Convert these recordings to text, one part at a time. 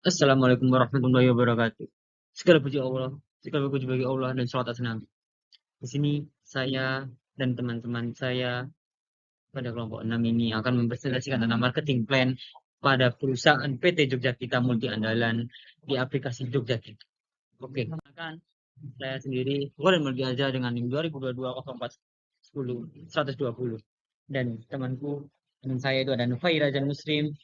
Assalamualaikum warahmatullahi wabarakatuh. Segala puji bagi Allah dan salawat atas Nabi. Di sini saya dan teman-teman saya pada kelompok 6 ini akan mempresentasikan tentang marketing plan pada perusahaan PT Jogja Kita Multi Andalan di aplikasi Jogja Kita. Oke, kan saya sendiri Gordon Multi Aja dengan NIM 2022 dan teman saya itu ada Nufaira dan Muslim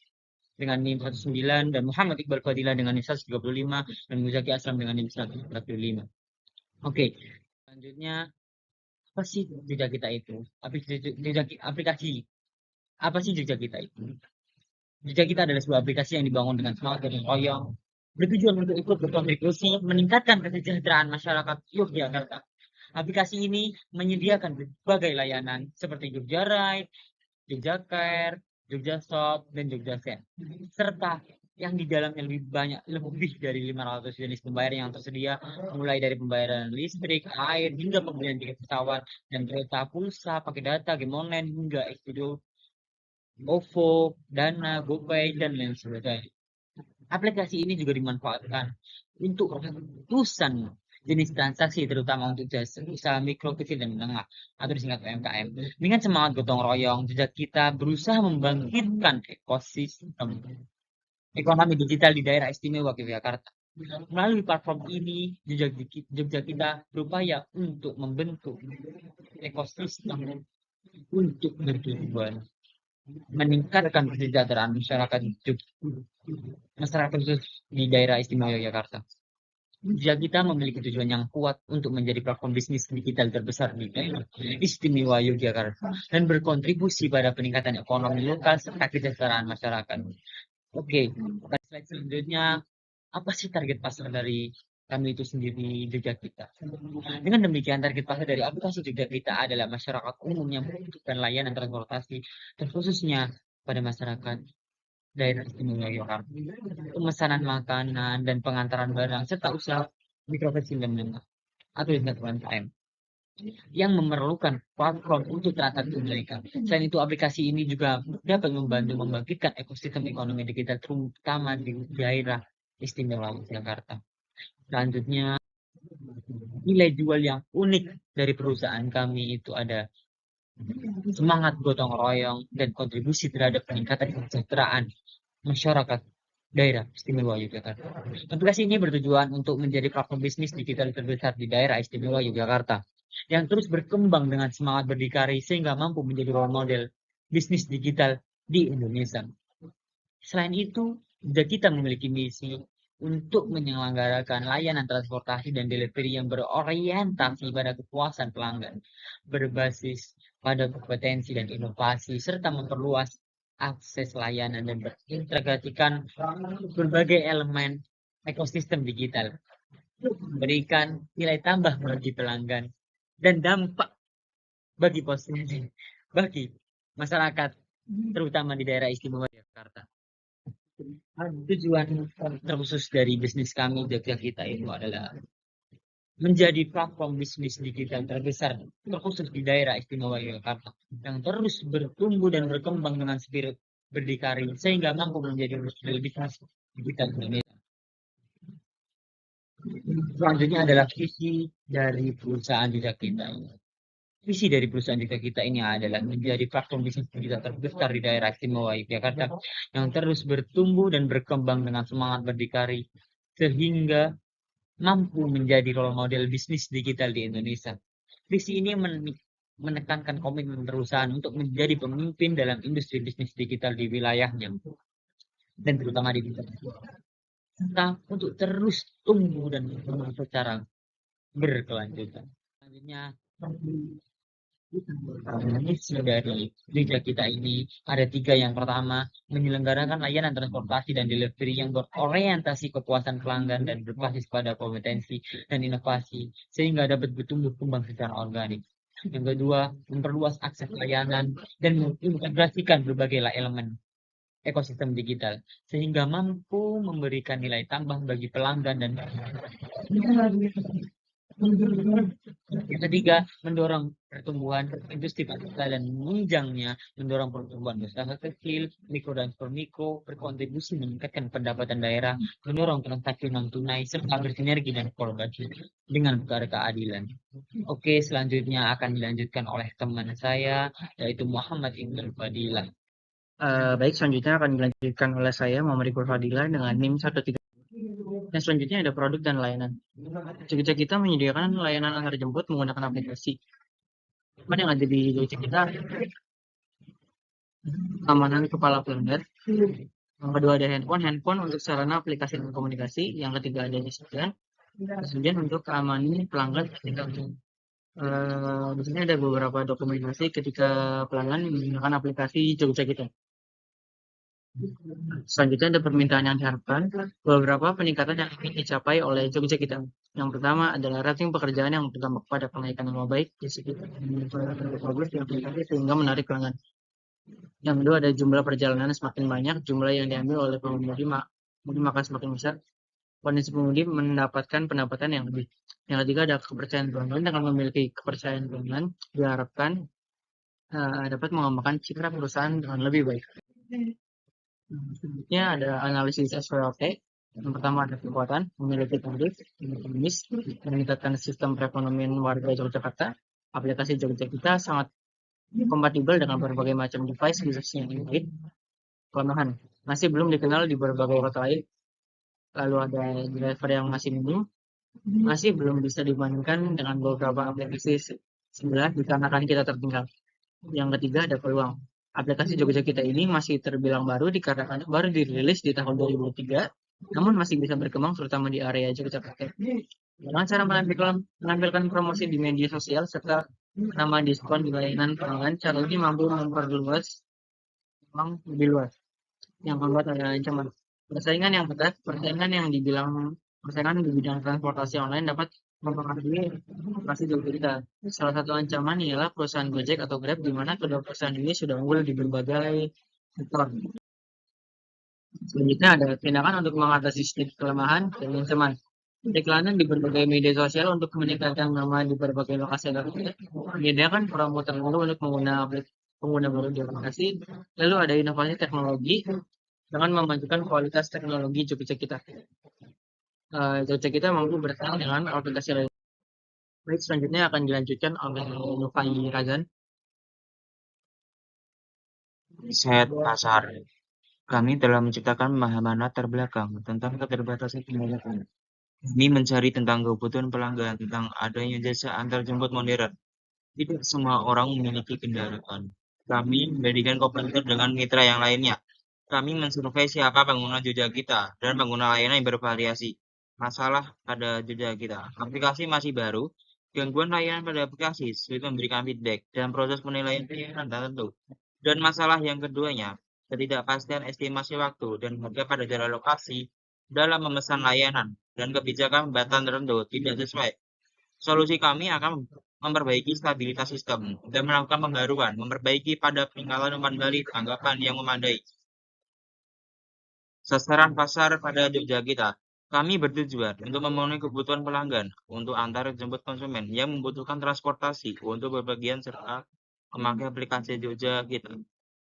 dengan NIM 19 dan Muhammad Iqbal Fadilah dengan NIM 135 dan Muzaki Aslam dengan NIM 145. Oke, selanjutnya apa sih jejak kita itu? Aplikasi apa sih jejak kita itu? Jejak kita adalah sebuah aplikasi yang dibangun dengan semangat gotong royong, bertujuan untuk ikut berkontribusi meningkatkan kesejahteraan masyarakat Yogyakarta. Aplikasi ini menyediakan berbagai layanan seperti Jogja Ride, Jogja Care, Jogja Shop, dan Jogja Send. Serta yang di dalamnya lebih dari 500 jenis pembayaran yang tersedia, mulai dari pembayaran listrik, air, hingga pembelian tiket pesawat dan kereta pulsa, pakai data, game online, hingga Expedio, OVO, Dana, GoPay, dan lain sebagainya. Aplikasi ini juga dimanfaatkan untuk ratusan jenis transaksi, terutama untuk jasa usaha mikro, kecil, dan menengah, atau disingkat UMKM. Dengan semangat gotong royong, jejak kita berusaha membangkitkan ekosistem ekonomi digital di daerah istimewa Yogyakarta. Melalui platform ini, jejak kita berupaya untuk membentuk ekosistem untuk bertujuan meningkatkan kesejahteraan masyarakat khusus di daerah istimewa Yogyakarta. Jika kita memiliki tujuan yang kuat untuk menjadi platform bisnis digital terbesar di daerah istimewa Yogyakarta dan berkontribusi pada peningkatan ekonomi lokal serta kesejahteraan masyarakat. Oke, pada slide selanjutnya, apa sih target pasar dari kami itu sendiri Jogja Kita? Dengan demikian, target pasar dari aplikasi Jogja Kita adalah masyarakat umum yang membutuhkan layanan transportasi dan khususnya pada masyarakat daerah istimewa Yogyakarta, pemesanan makanan dan pengantaran barang serta usaha mikro kecil dan menengah atau disingkat UMKM yang memerlukan platform untuk transaksi mereka. Selain itu, aplikasi ini juga dapat membantu membangkitkan ekosistem ekonomi digital terutama di daerah istimewa Yogyakarta. Selanjutnya, nilai jual yang unik dari perusahaan kami itu ada semangat gotong royong dan kontribusi terhadap peningkatan kesejahteraan masyarakat daerah istimewa Yogyakarta. Aplikasi ini bertujuan untuk menjadi platform bisnis digital terbesar di daerah istimewa Yogyakarta yang terus berkembang dengan semangat berdikari sehingga mampu menjadi role model bisnis digital di Indonesia. Selain itu, juga kita memiliki misi untuk menyelenggarakan layanan transportasi dan delivery yang berorientasi pada kepuasan pelanggan, berbasis pada kompetensi dan inovasi, serta memperluas akses layanan dan berintegrasikan berbagai elemen ekosistem digital, memberikan nilai tambah bagi pelanggan dan dampak bagi positif bagi masyarakat, terutama di daerah istimewa Jakarta. Tujuan terkhusus dari bisnis kami Jogja Kita itu adalah menjadi platform bisnis digital terbesar terkhusus di daerah istimewa Yogyakarta yang terus bertumbuh dan berkembang dengan spirit berdikari sehingga mampu menjadi model bisnis digital Indonesia. Selanjutnya adalah visi dari perusahaan Jogja Kita. Visi dari perusahaan Jogja Kita ini adalah menjadi platform bisnis digital terbesar di daerah istimewa Yogyakarta yang terus bertumbuh dan berkembang dengan semangat berdikari sehingga mampu menjadi role model bisnis digital di Indonesia. Visi ini menekankan komitmen perusahaan untuk menjadi pemimpin dalam industri bisnis digital di wilayahnya dan terutama di bidang serta untuk terus tumbuh dan berkembang secara berkelanjutan. Selanjutnya, misi dari Jogja Kita ini ada tiga. Yang pertama, menyelenggarakan layanan transportasi dan delivery yang berorientasi kepuasan pelanggan dan berbasis pada kompetensi dan inovasi sehingga dapat bertumbuh kembang secara organik. Yang kedua, memperluas akses layanan dan mengintegrasikan berbagai elemen ekosistem digital sehingga mampu memberikan nilai tambah bagi pelanggan dan Yang ketiga, mendorong pertumbuhan industri pariwisata dan menunjangnya mendorong pertumbuhan usaha kecil, mikro dan mikro berkontribusi meningkatkan pendapatan daerah, mendorong transaksi non tunai serta bersinergi dan kolaborasi dengan negara keadilan. Oke, selanjutnya akan dilanjutkan oleh teman saya yaitu Muhammad Ibnu Fadilah. Baik, selanjutnya akan dilanjutkan oleh saya, Muhammad Iqbal Fadilah, dengan NIM 13. Dan selanjutnya ada produk dan layanan. Jogja kita menyediakan layanan antar jemput menggunakan aplikasi. Cuman yang ada di Jogja kita, keamanan kepala pelanggan. Yang kedua ada handphone untuk sarana aplikasi dan komunikasi. Yang ketiga ada display. Kemudian untuk keamanan pelanggan ketika di sini ada beberapa dokumentasi ketika pelanggan menggunakan aplikasi Jogja kita. Selanjutnya ada permintaan yang diharapkan, beberapa peningkatan yang ingin dicapai oleh Jogja kita. Yang pertama adalah rating pekerjaan yang berdampak pada kenaikan nama baik di sekitar bagus di aplikasi sehingga menarik pelanggan. Yang kedua ada jumlah perjalanan semakin banyak, jumlah yang diambil oleh pengemudi maka semakin besar. Kondisi pengemudi mendapatkan pendapatan yang lebih. Yang ketiga ada kepercayaan pelanggan. Dengan memiliki kepercayaan pelanggan, diharapkan dapat mengembangkan citra perusahaan dengan lebih baik. Selanjutnya ada analisis SWOT. Yang pertama ada kekuatan, memiliki tarif, ekonomis, meningkatkan sistem perekonomian warga Yogyakarta. Aplikasi Jogja kita sangat kompatibel dengan berbagai macam device khususnya Android. Kelemahan, masih belum dikenal di berbagai kota lain. Lalu ada driver yang masih minim, masih belum bisa dibandingkan dengan beberapa aplikasi sebelah dikarenakan kita tertinggal. Yang ketiga ada peluang. Aplikasi Jogja kita ini masih terbilang baru dikarenakan baru dirilis di tahun 2003, namun masih bisa berkembang terutama di area Yogyakarta. Dengan cara menampilkan promosi di media sosial serta nama diskon di layanan pelanggan, cara ini mampu memperluas memang lebih luas. Yang keempat ada ancaman. Persaingan yang ketat, persaingan di bidang transportasi online dapat mempengaruhi operasi Jogja kita. Salah satu ancaman ialah perusahaan Gojek atau Grab, di mana kedua perusahaan ini sudah unggul di berbagai sektor. Selanjutnya ada tindakan untuk mengatasi sedikit kelemahan dan ancaman. Iklanan di berbagai media sosial untuk meningkatkan nama di berbagai lokasi tertentu, menyediakan promo tertentu untuk pengguna baru di aplikasi. Lalu ada inovasi teknologi dengan memajukan kualitas teknologi Jogja kita. Jogja kita mampu bersaing dengan aplikasi lain. Baik, selanjutnya akan dilanjutkan oleh Nufai Razan. Set pasar. Kami telah menciptakan pemahaman latar belakang tentang keterbatasan kendaraan. Kami mencari tentang kebutuhan pelanggan tentang adanya jasa antar jemput modern. Tidak semua orang memiliki kendaraan. Kami membandingkan kompetitor dengan mitra yang lainnya. Kami mensurvei siapa pengguna Jogja kita dan pengguna layanan yang bervariasi. Masalah pada Jogja kita. Aplikasi masih baru, gangguan layanan pada aplikasi, sulit memberikan feedback, dan proses penilaian pilihan tertentu. Dan masalah yang keduanya, ketidakpastian estimasi waktu dan harga pada jalan lokasi dalam memesan layanan dan kebijakan pembatasan tertentu tidak sesuai. Solusi kami akan memperbaiki stabilitas sistem dan melakukan pembaruan, memperbaiki pada peningkatan umpan balik tanggapan yang memadai. Sasaran pasar pada Jogja kita. Kami bertujuan untuk memenuhi kebutuhan pelanggan untuk antar jemput konsumen yang membutuhkan transportasi untuk berbagian serta memakai aplikasi Jogja kita.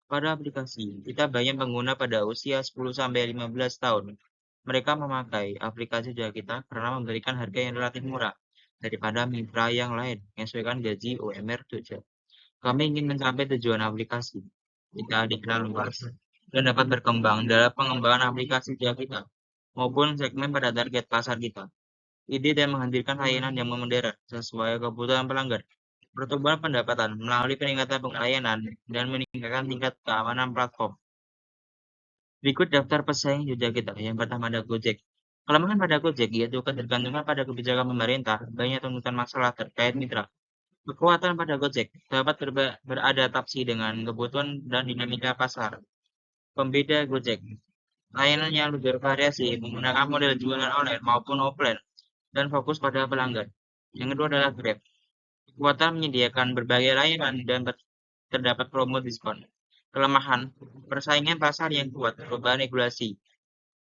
Pada aplikasi, kita banyak pengguna pada usia 10-15 tahun. Mereka memakai aplikasi Jogja kita karena memberikan harga yang relatif murah daripada mitra yang lain menyesuaikan gaji UMR Jogja. Kami ingin mencapai tujuan aplikasi kita dikenal luas dan dapat berkembang dalam pengembangan aplikasi Jogja kita maupun segmen pada target pasar kita. Ide dan menghadirkan layanan yang modern sesuai kebutuhan pelanggan. Pertumbuhan pendapatan melalui peningkatan pelayanan dan meningkatkan tingkat keamanan platform. Berikut daftar pesaing Jogja kita. Yang pertama ada Gojek. Kelemahan pada Gojek yaitu ketergantungan pada kebijakan pemerintah, banyak tuntutan masalah terkait mitra. Kekuatan pada Gojek dapat beradaptasi dengan kebutuhan dan dinamika pasar. Pembeda Gojek, layanan yang lebih bervariasi menggunakan model jualan online maupun offline dan fokus pada pelanggan. Yang kedua adalah Grab. Kekuatan menyediakan berbagai layanan dan terdapat promo diskon. Kelemahan, persaingan pasar yang kuat, perubahan regulasi.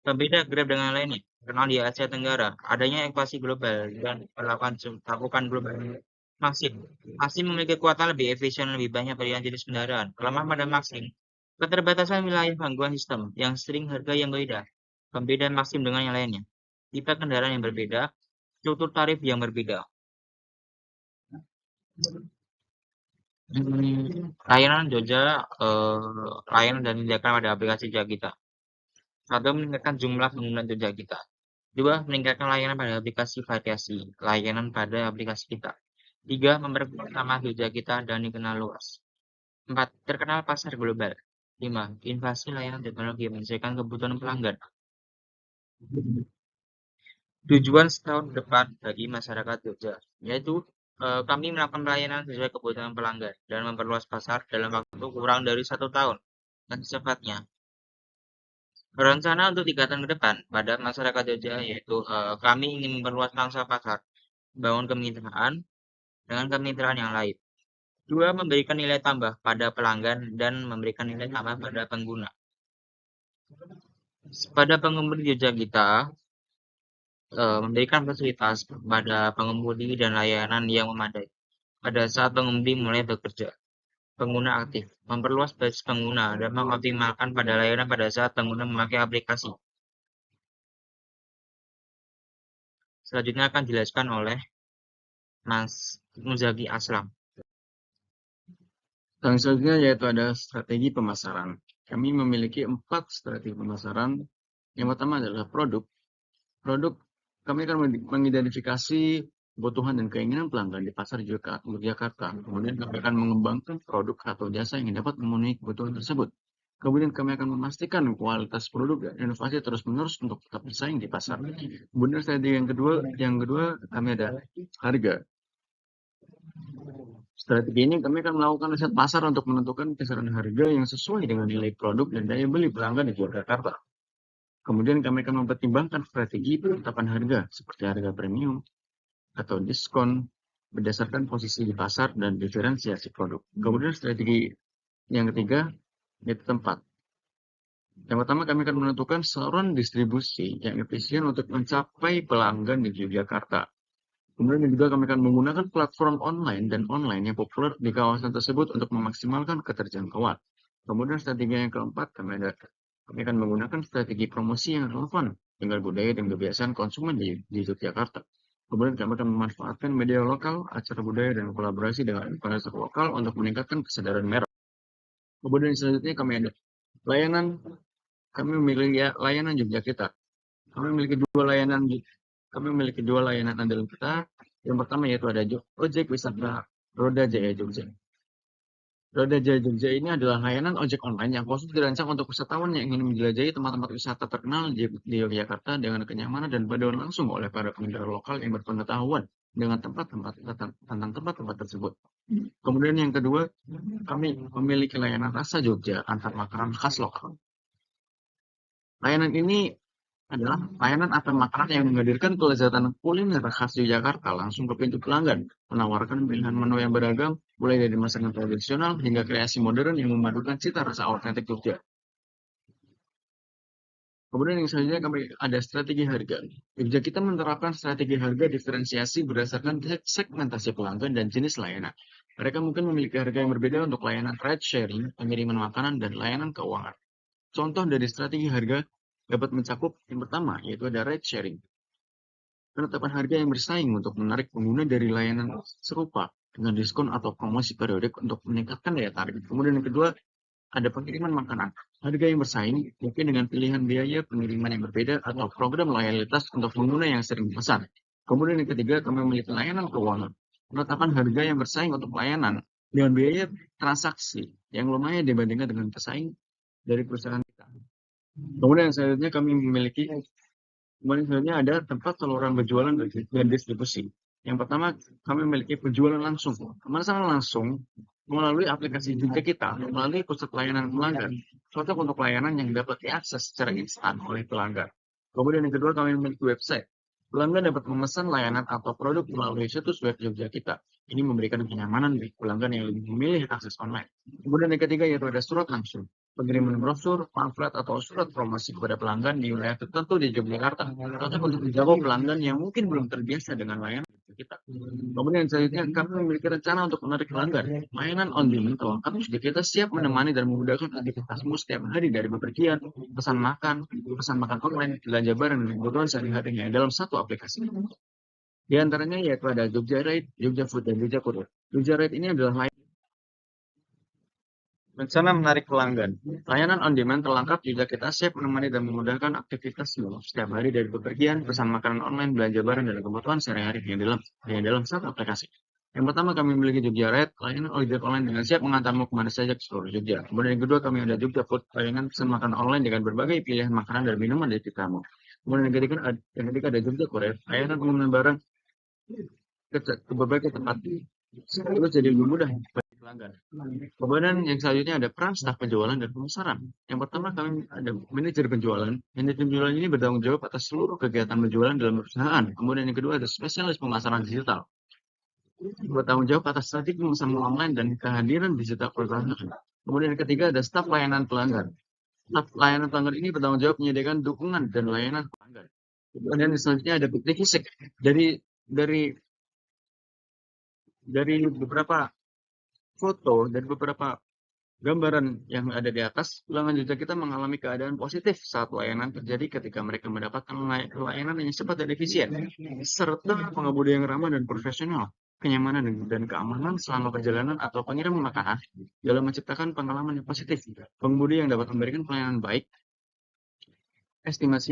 Pembeda Grab dengan lainnya, terkenal di Asia Tenggara, adanya ekspansi global dan lakukan global Maxim. Maxim memiliki kekuatan lebih efisien dan lebih banyak pilihan jenis kendaraan. Kelemahan pada Maxim, keterbatasan wilayah gangguan sistem yang sering harga yang berbeda. Pembeda Maxim dengan yang lainnya, tipe kendaraan yang berbeda, struktur tarif yang berbeda. Layanan Jogja, layanan dan tindakan pada aplikasi Jogja kita. 1. Meningkatkan jumlah pengguna Jogja kita. 2. Meningkatkan layanan pada aplikasi variasi layanan pada aplikasi kita. 3. Memperkuat nama Jogja kita dan dikenal luas. 4. Terkenal pasar global. 5. Invasi layanan teknologi menyelesaikan kebutuhan pelanggan. Tujuan setahun depan bagi masyarakat Jogja, yaitu kami melakukan pelayanan sesuai kebutuhan pelanggan dan memperluas pasar dalam waktu kurang dari 1 tahun dan secepatnya. Rencana untuk 3 tahun ke depan pada masyarakat Jogja yaitu kami ingin memperluas pangsa pasar, bangun kemitraan dengan kemitraan yang lain. 2. Memberikan nilai tambah pada pelanggan dan memberikan nilai tambah pada pengguna. Pada pengemudi Jogja kita, memberikan fasilitas pada pengemudi dan layanan yang memadai pada saat pengemudi mulai bekerja. Pengguna aktif, memperluas basis pengguna dan mengoptimalkan pada layanan pada saat pengguna memakai aplikasi. Selanjutnya akan dijelaskan oleh Mas Muzaki Aslam. Yang selanjutnya yaitu ada strategi pemasaran. Kami memiliki 4 strategi pemasaran. Yang pertama adalah produk. Produk kami akan mengidentifikasi kebutuhan dan keinginan pelanggan di pasar Yogyakarta. Kemudian kami akan mengembangkan produk atau jasa yang dapat memenuhi kebutuhan tersebut. Kemudian kami akan memastikan kualitas produk dan inovasi terus-menerus untuk tetap bersaing di pasar. Kemudian strategi yang kedua kami ada harga. Strategi ini kami akan melakukan riset pasar untuk menentukan kisaran harga yang sesuai dengan nilai produk dan daya beli pelanggan di Yogyakarta. Kemudian kami akan mempertimbangkan strategi penetapan harga seperti harga premium atau diskon berdasarkan posisi di pasar dan diferensiasi produk. Kemudian strategi yang ketiga yaitu tempat. Yang pertama kami akan menentukan saluran distribusi yang efisien untuk mencapai pelanggan di Yogyakarta. Kemudian yang kedua kami akan menggunakan platform online dan online yang populer di kawasan tersebut untuk memaksimalkan keterjangkauan. Kemudian strategi yang keempat kami akan menggunakan strategi promosi yang relevan dengan budaya dan kebiasaan konsumen di Yogyakarta. Kemudian kami akan memanfaatkan media lokal, acara budaya, dan kolaborasi dengan influencer lokal untuk meningkatkan kesadaran merek. Kemudian selanjutnya kami ada layanan. Kami memiliki layanan Jogja kita. Kami memiliki dua layanan andalan kita. Yang pertama yaitu ada ojek wisata Roda Jaya Jogja. Roda Jaya Jogja ini adalah layanan ojek online yang khusus dirancang untuk wisatawan yang ingin menjelajahi tempat-tempat wisata terkenal di Yogyakarta dengan kenyamanan dan paduan langsung oleh para pengendara lokal yang berpengetahuan dengan tentang tempat-tempat tersebut. Kemudian yang kedua, kami memiliki layanan rasa Jogja antar makanan khas lokal. Layanan ini adalah layanan antar makanan yang menghadirkan kelezatan kuliner khas Yogyakarta langsung ke pintu pelanggan, menawarkan pilihan menu yang beragam, mulai dari masakan tradisional hingga kreasi modern yang memadukan cita rasa autentik Jogja. Kemudian yang selanjutnya kami ada strategi harga. Jogja kita menerapkan strategi harga diferensiasi berdasarkan segmentasi pelanggan dan jenis layanan. Mereka mungkin memiliki harga yang berbeda untuk layanan ride sharing, pengiriman makanan, dan layanan keuangan. Contoh dari strategi harga dapat mencakup yang pertama, yaitu ada ride sharing. Penetapan harga yang bersaing untuk menarik pengguna dari layanan serupa dengan diskon atau promosi periodik untuk meningkatkan daya tarik. Kemudian yang kedua, ada pengiriman makanan. Harga yang bersaing mungkin dengan pilihan biaya pengiriman yang berbeda atau program loyalitas untuk pengguna yang sering pesan. Kemudian yang ketiga, kami memiliki layanan keuangan. Penetapan harga yang bersaing untuk layanan dengan biaya transaksi yang lumayan dibandingkan dengan pesaing dari perusahaan kita. Kemudian selanjutnya ada tempat saluran penjualan dan distribusi. Yang pertama, kami memiliki penjualan langsung. Pemasaran langsung melalui aplikasi Jogja kita, melalui pusat layanan pelanggan. Cocok untuk layanan yang dapat diakses secara instan oleh pelanggan. Kemudian yang kedua, kami memiliki website. Pelanggan dapat memesan layanan atau produk melalui situs web Jogja kita. Ini memberikan kenyamanan bagi pelanggan yang lebih memilih akses online. Kemudian yang ketiga yaitu ada surat langsung. pengiriman brosur, pamflet, atau surat promosi kepada pelanggan di wilayah tertentu di Yogyakarta. Cocok untuk menjangkau pelanggan yang mungkin belum terbiasa dengan layanan kita. Kemudian selanjutnya kami memiliki rencana untuk menarik pelanggan. Layanan on demand lengkap jadi kita siap menemani dan memudahkan aktivitasmu setiap hari dari bepergian, pesan makan online, belanja barang, dan kebutuhan sehari-harinya dalam satu aplikasi. Di antaranya yaitu ada Jogja Ride, Jogja Food, dan Jogja Courier. Jogja Ride ini adalah rencana menarik pelanggan. Layanan on demand terlengkap jika kita siap menemani dan memudahkan aktivitas setiap hari dari bepergian, pesan makanan online, belanja barang, dan kebutuhan sehari-hari yang dalam satu aplikasi. Yang pertama kami memiliki Jogja Ride, layanan ojek online dengan siap mengantarmu kemana saja ke seluruh Jogja. Kemudian yang kedua kami ada Jogja Food, layanan pesan makanan online dengan berbagai pilihan makanan dan minuman di sekitarmu. Kemudian yang ketiga ada Jogja Courier, layanan pengiriman barang ke berbagai tempat. Terus jadi lebih mudah bagi pelanggan. Kemudian yang selanjutnya ada peran staf penjualan dan pemasaran. Yang pertama kami ada manajer penjualan. Manajer penjualan ini bertanggung jawab atas seluruh kegiatan penjualan dalam perusahaan. Kemudian yang kedua ada spesialis pemasaran digital. Bertanggung jawab atas strategi pemasaran online dan kehadiran digital perusahaan. Kemudian yang ketiga ada staf layanan pelanggan. Staf layanan pelanggan ini bertanggung jawab menyediakan dukungan dan layanan pelanggan. Kemudian selanjutnya ada bukti fisik. Dari beberapa foto dan beberapa gambaran yang ada di atas, pelanggan Jogja kita mengalami keadaan positif saat layanan terjadi ketika mereka mendapatkan layanan yang cepat dan efisien, serta pengemudi yang ramah dan profesional, kenyamanan dan keamanan selama perjalanan atau pengiriman makanan dalam menciptakan pengalaman yang positif. Pengemudi yang dapat memberikan pelayanan baik, estimasi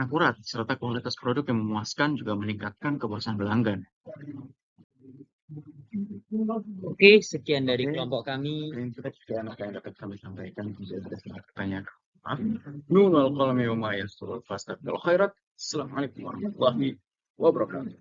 akurat, serta kualitas produk yang memuaskan juga meningkatkan kepuasan pelanggan. Oke, sekian dari kelompok kami. Sekian apa yang dapat kami sampaikan. Bisa ada pertanyaan. Nun wal qalami wa ma yasturul khairat. Assalamualaikum warahmatullahi wabarakatuh.